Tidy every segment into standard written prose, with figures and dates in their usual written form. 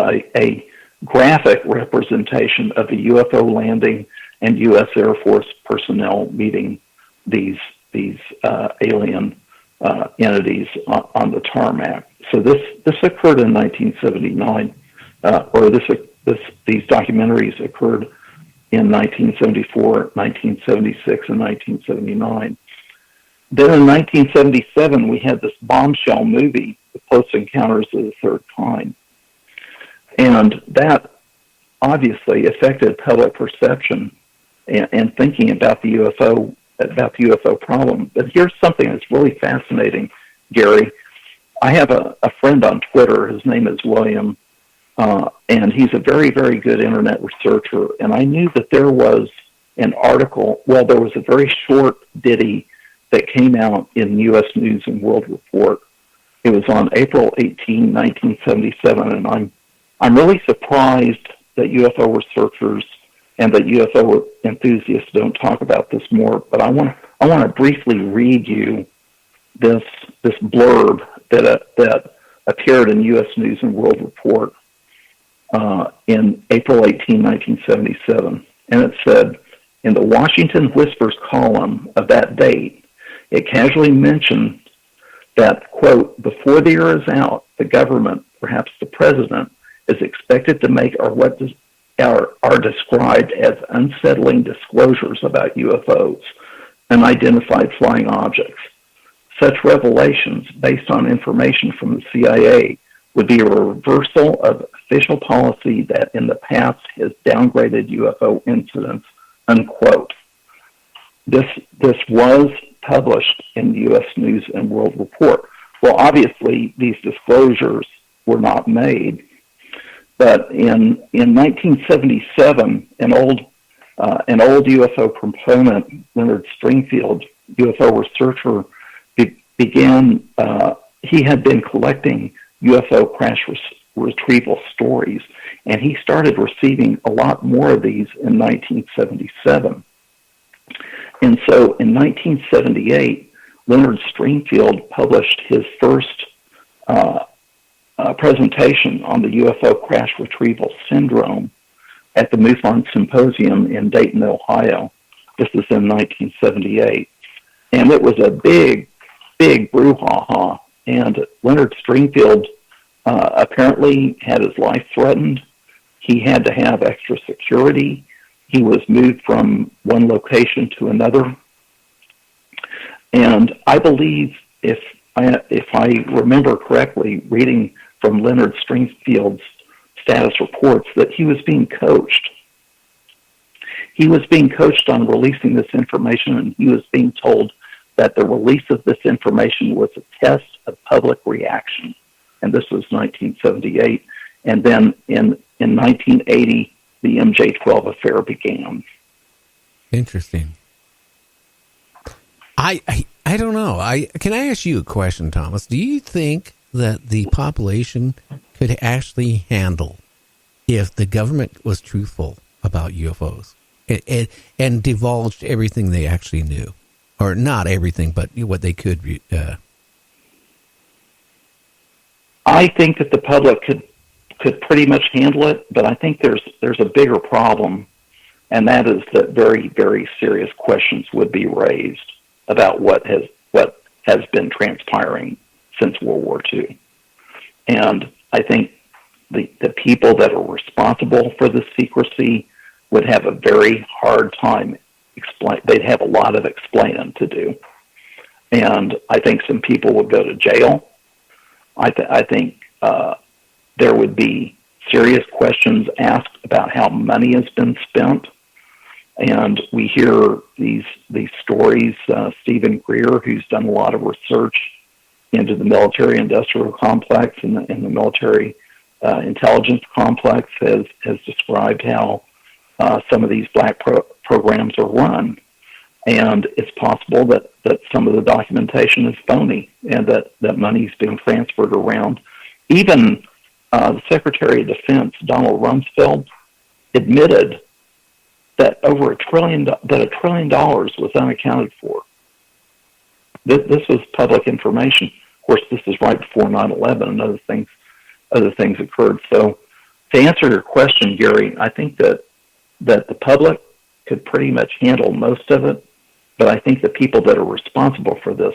a graphic representation of the UFO landing and U.S. Air Force personnel meeting these alien entities on the tarmac. So this occurred in 1979, or these documentaries occurred in 1974, 1976, and 1979. Then in 1977, we had this bombshell movie, The Close Encounters of the Third Kind. And that obviously affected public perception and thinking about the UFO problem. But here's something that's really fascinating, Gary. I have a friend on Twitter. His name is William, and he's a very, very good internet researcher. And I knew that there was an article, well, there was a very short ditty that came out in U.S. News and World Report. It was on April 18, 1977, and I'm really surprised that UFO researchers and that UFO enthusiasts don't talk about this more. But I want to briefly read you this blurb that appeared in U.S. News and World Report in April 18, 1977, and it said, in the Washington Whispers column of that date, it casually mentioned that, quote, before the year is out, the government, perhaps the president, is expected to make what are described as unsettling disclosures about UFOs, unidentified flying objects. Such revelations, based on information from the CIA, would be a reversal of official policy that in the past has downgraded UFO incidents, unquote. This was published in the U.S. News and World Report. Well, obviously, these disclosures were not made, but in 1977, an old UFO proponent, Leonard Stringfield, UFO researcher, began. He had been collecting UFO crash retrieval stories, and he started receiving a lot more of these in 1977. And so in 1978, Leonard Stringfield published his first presentation on the UFO crash retrieval syndrome at the Mufon Symposium in Dayton, Ohio. This is in 1978. And it was a big brouhaha. And Leonard Stringfield apparently had his life threatened. He had to have extra security. He was moved from one location to another. And I believe, if I remember correctly, reading from Leonard Stringfield's status reports, that he was being coached. He was being coached on releasing this information, and he was being told that the release of this information was a test of public reaction. And this was 1978. And then in 1980, the MJ12 Affair began. Interesting. I don't know. Can I ask you a question, Thomas? Do you think that the population could actually handle if the government was truthful about UFOs and divulged everything they actually knew? Or not everything, but what they could be. I think that the public could pretty much handle it, but I think there's a bigger problem, and that is that very, very serious questions would be raised about what has been transpiring since World War II. And I think the people that are responsible for the secrecy would have a very hard time they'd have a lot of explaining to do. And I think some people would go to jail. I think there would be serious questions asked about how money has been spent. And we hear these stories. Stephen Greer, who's done a lot of research into the military-industrial complex and the military intelligence complex, has described how some of these black programs are run. And it's possible that some of the documentation is phony and that money is being transferred around. Even the Secretary of Defense, Donald Rumsfeld, admitted that $1 trillion was unaccounted for. This was public information. Of course, this is right before 9/11 and other things occurred. So to answer your question, Gary, I think that the public could pretty much handle most of it, but I think the people that are responsible for this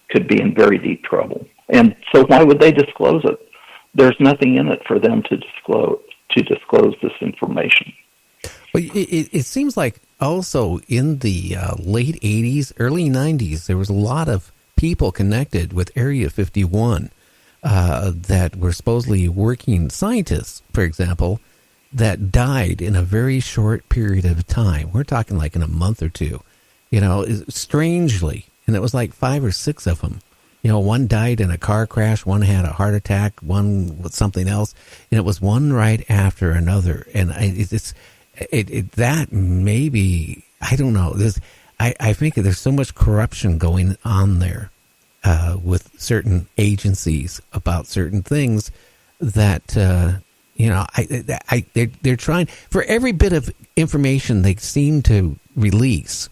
could be in very deep trouble. And so why would they disclose it? There's nothing in it for them to disclose this information. Well, it seems like also in the late 80s, early 90s, there was a lot of people connected with Area 51 that were supposedly working scientists, for example, that died in a very short period of time. We're talking like in a month or two, strangely. And it was like 5 or 6 of them. One died in a car crash, one had a heart attack, one with something else, and it was one right after another. And that maybe, I don't know. I think there's so much corruption going on there with certain agencies about certain things that they're trying for every bit of information they seem to release.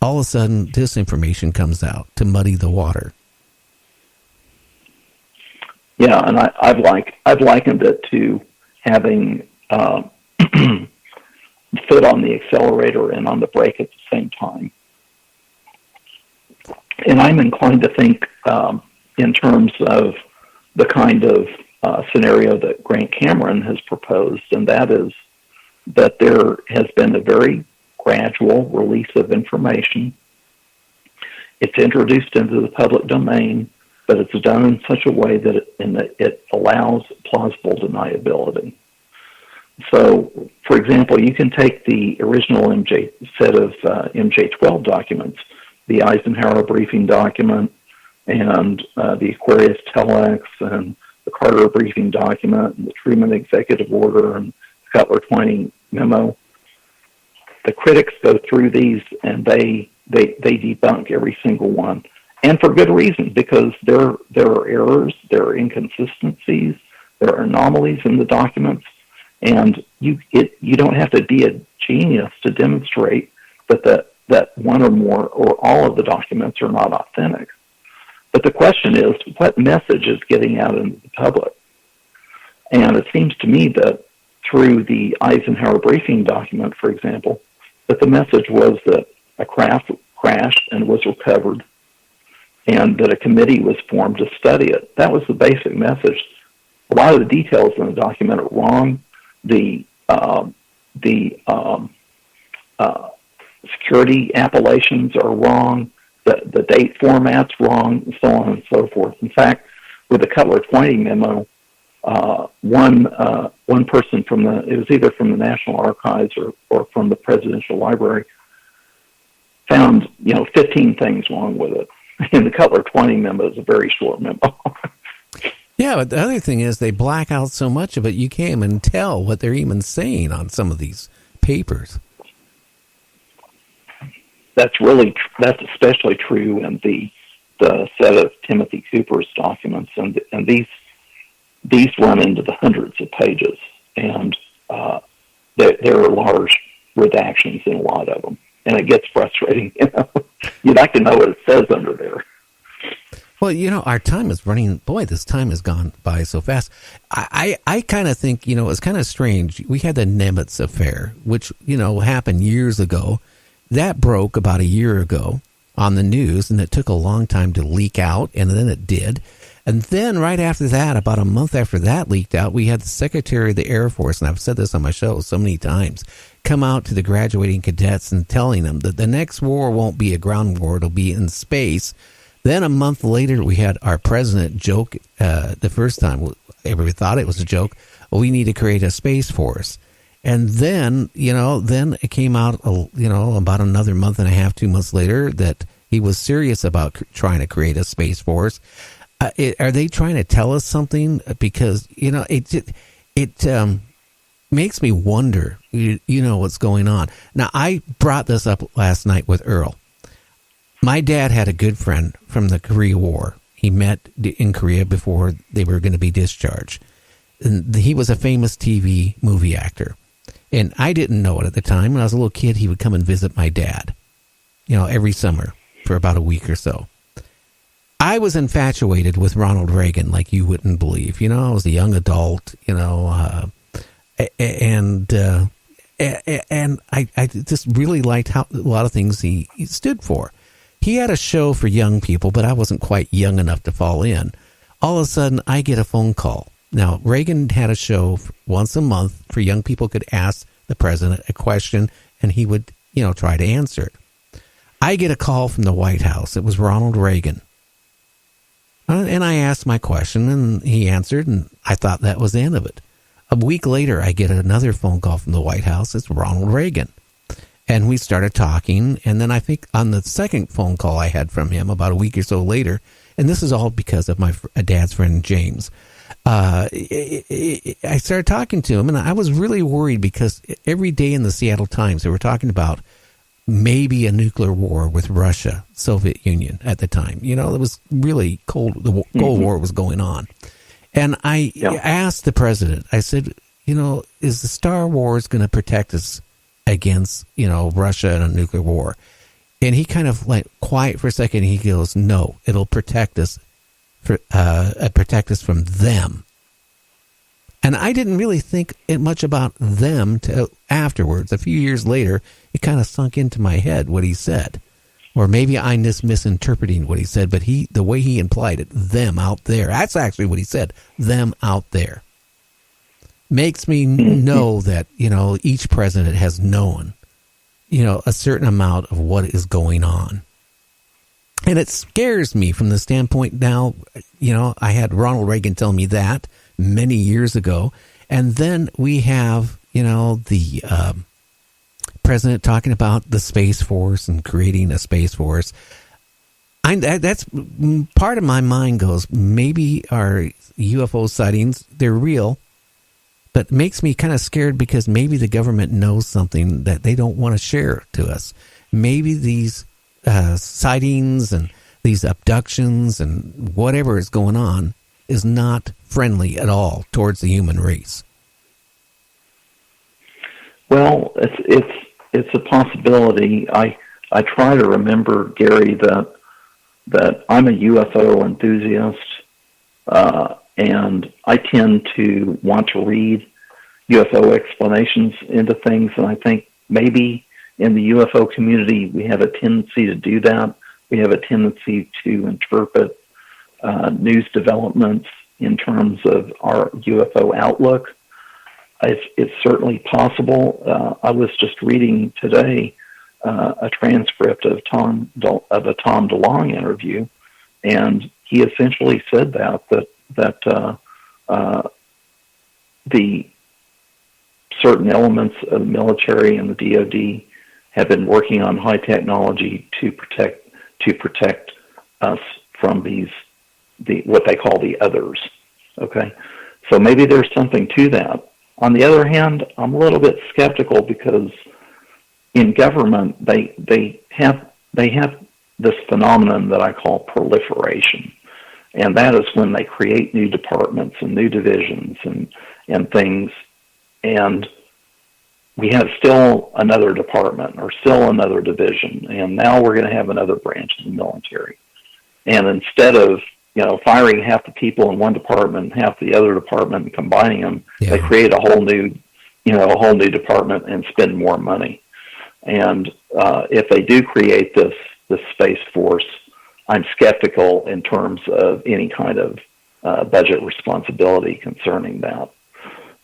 All of a sudden, this information comes out to muddy the water. Yeah, and I've likened it to having foot on the accelerator and on the brake at the same time. And I'm inclined to think in terms of the kind of scenario that Grant Cameron has proposed, and that is that there has been a very gradual release of information. It's introduced into the public domain, but it's done in such a way that it allows plausible deniability. So, for example, you can take the original MJ12 documents, the Eisenhower briefing document, and the Aquarius telex, and the Carter briefing document, and the Truman executive order, and the Cutler-Twining memo. The critics go through these and they debunk every single one, and for good reason, because there are errors, there are inconsistencies, there are anomalies in the documents, and you don't have to be a genius to demonstrate that one or more or all of the documents are not authentic. But the question is, what message is getting out into the public? And it seems to me that through the Eisenhower briefing document, for example, that the message was that a craft crashed and was recovered, and that a committee was formed to study it. That was the basic message. A lot of the details in the document are wrong. The security appellations are wrong. The date format's wrong, and so on and so forth. In fact, with the Cutler-Twining memo, one person it was either from the National Archives or from the Presidential Library, found 15 things wrong with it. And the Cutler-Twining memo is a very short memo. Yeah, but the other thing is they black out so much of it, you can't even tell what they're even saying on some of these papers. That's especially true in the set of Timothy Cooper's documents, and these run into the hundreds of pages, and there are large redactions in a lot of them, and it gets frustrating. You'd like to know what it says under there. Well, our time is running. Boy, this time has gone by so fast. I kind of think, it's kind of strange. We had the Nimitz affair, which, happened years ago. That broke about a year ago on the news, and it took a long time to leak out, and then it did. And then right after that, about a month after that leaked out, we had the Secretary of the Air Force, and I've said this on my show so many times, come out to the graduating cadets and telling them that the next war won't be a ground war, it'll be in space. Then a month later, we had our president joke the first time. Everybody thought it was a joke. Well, we need to create a space force. And then, then it came out, about another month and a half, 2 months later, that he was serious about trying to create a space force. Are they trying to tell us something? Because, it makes me wonder, what's going on. Now, I brought this up last night with Earl. My dad had a good friend from the Korea War. He met in Korea before they were going to be discharged. And he was a famous TV movie actor. And I didn't know it at the time. When I was a little kid, he would come and visit my dad, every summer for about a week or so. I was infatuated with Ronald Reagan like you wouldn't believe. You know, I was a young adult, you know, and I just really liked how a lot of things he stood for. He had a show for young people, but I wasn't quite young enough to fall in. All of a sudden, I get a phone call. Now, Reagan had a show once a month for young people could ask the president a question, and he would, you know, try to answer it. I get a call from the White House. It was Ronald Reagan. And I asked my question, and he answered, and I thought that was the end of it. A week later, I get another phone call from the White House. It's Ronald Reagan. And we started talking, and then I think on the second phone call I had from him about a week or so later, and this is all because of my dad's friend James, I started talking to him, and I was really worried because every day in the Seattle Times they were talking about maybe a nuclear war with Russia, Soviet Union at the time. You know, it was really cold. The Cold War was going on. And I asked the president, I said, you know, is the Star Wars going to protect us against, you know, Russia and a nuclear war? And he kind of like quiet for a second. And he goes, no, it'll protect us from them. And I didn't really think much about them till afterwards. A few years later, it kind of sunk into my head what he said. Or maybe I'm just misinterpreting what he said, but the way he implied it, them out there, that's actually what he said, them out there. Makes me know that, you know, each president has known, you know, a certain amount of what is going on. And it scares me from the standpoint now, you know, I had Ronald Reagan tell me that many years ago. And then we have, you know, the president talking about the Space Force and creating a Space Force. That's part of my mind goes, maybe our UFO sightings, they're real, but it makes me kind of scared because maybe the government knows something that they don't want to share to us. Maybe these sightings and these abductions and whatever is going on is not friendly at all towards the human race. Well, it's a possibility. I try to remember, Gary, that I'm a UFO enthusiast, and I tend to want to read UFO explanations into things, and I think maybe in the UFO community we have a tendency to do that. We have a tendency to interpret news developments in terms of our UFO outlook. It's certainly possible. I was just reading today a transcript of a Tom DeLonge interview, and he essentially said that the certain elements of the military and the DoD have been working on high technology to protect us from what they call the others. Okay, so maybe there's something to that. On the other hand, I'm a little bit skeptical because in government they have this phenomenon that I call proliferation, and that is when they create new departments and new divisions and things, and we have still another department or still another division, and now we're going to have another branch of the military. And instead of, you know, firing half the people in one department and half the other department and combining them, they create a whole new department and spend more money. And if they do create this Space Force, I'm skeptical in terms of any kind of budget responsibility concerning that.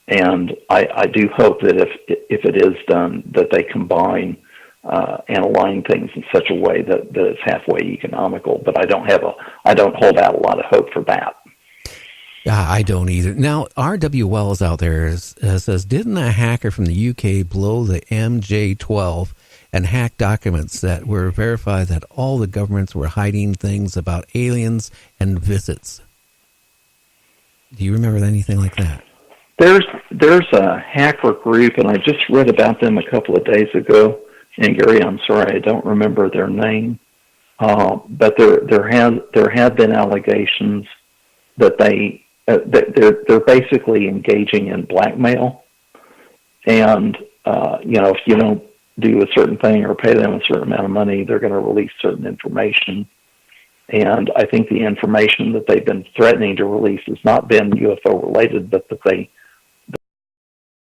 And I do hope that if it is done, that they combine and align things in such a way that it's halfway economical. But I don't hold out a lot of hope for that. I don't either. Now, R.W. Wells out there says, didn't a hacker from the UK blow the MJ12 and hack documents that were verified that all the governments were hiding things about aliens and visits? Do you remember anything like that? There's a hacker group, and I just read about them a couple of days ago. And Gary, I'm sorry, I don't remember their name, but there have been allegations that they're basically engaging in blackmail, and if you don't do a certain thing or pay them a certain amount of money, they're going to release certain information. And I think the information that they've been threatening to release has not been UFO related, but that they